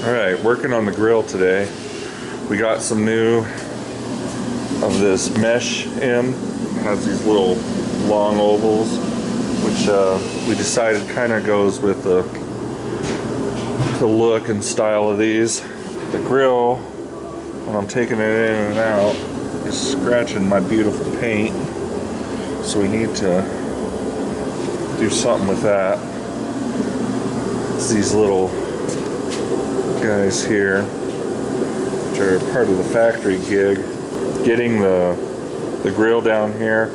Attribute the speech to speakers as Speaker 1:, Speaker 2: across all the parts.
Speaker 1: Alright, working on the grill today. We got some new of this mesh in. It has these little long ovals, which we decided kind of goes with the look and style of these. The grill, when I'm taking it in and out, is scratching my beautiful paint. So we need to do something with that. It's these little guys here, which are part of the factory gig. Getting the grill down here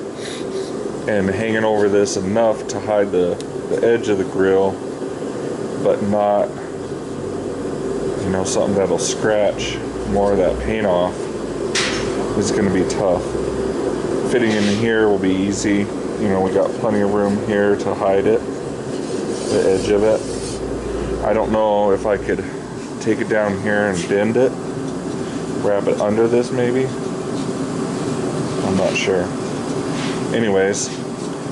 Speaker 1: and hanging over this enough to hide the edge of the grill, but not, you know, something that'll scratch more of that paint off. It's going to be tough. Fitting in here will be easy. You know, we got plenty of room here to hide it, the edge of it. I don't know if I could take it down here and bend it, wrap it under this maybe. I'm not sure. Anyways,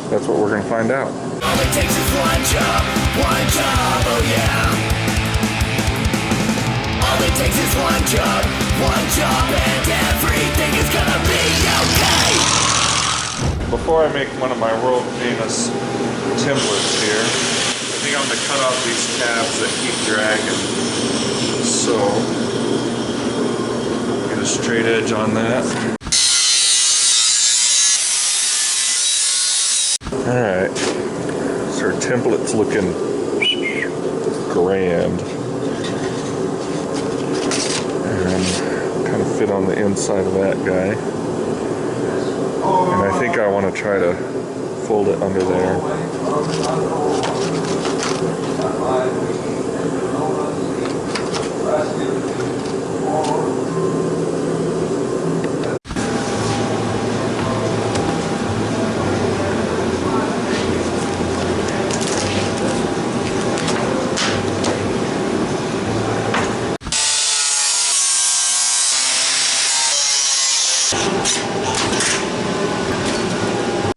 Speaker 1: that's what we're gonna find out.
Speaker 2: All it takes is one job, oh yeah. All it takes is one job, and everything is gonna be okay.
Speaker 1: Before I make one of my world famous templates here, I think I'm gonna cut off these tabs that keep dragging. So, get a straight edge on that. Alright, so our template's looking grand. And kind of fit on the inside of that guy. And I think I want to try to fold it under there.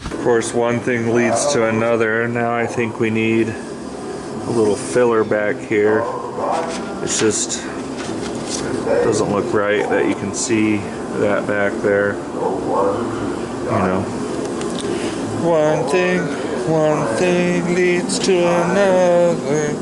Speaker 1: Of course, one thing leads to another. Now I think we need a little filler back here. It's just doesn't look right that you can see that back there. You know, one thing leads to another.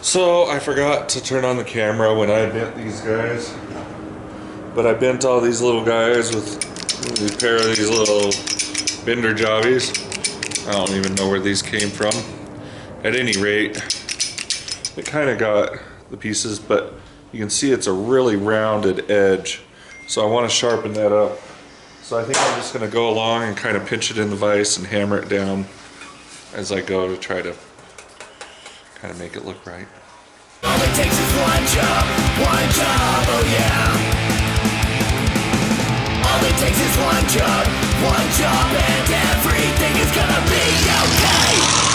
Speaker 1: So I forgot to turn on the camera when I bent these guys, but I bent all these little guys with a pair of these little bender jobbies. I don't even know where these came from. At any rate, it kind of got the pieces, but you can see it's a really rounded edge. So I want to sharpen that up. So I think I'm just going to go along and kind of pinch it in the vise and hammer it down as I go to try to kind of make it look right.
Speaker 2: All it takes is one job, oh yeah. All it takes is one job, and everything is gonna be okay.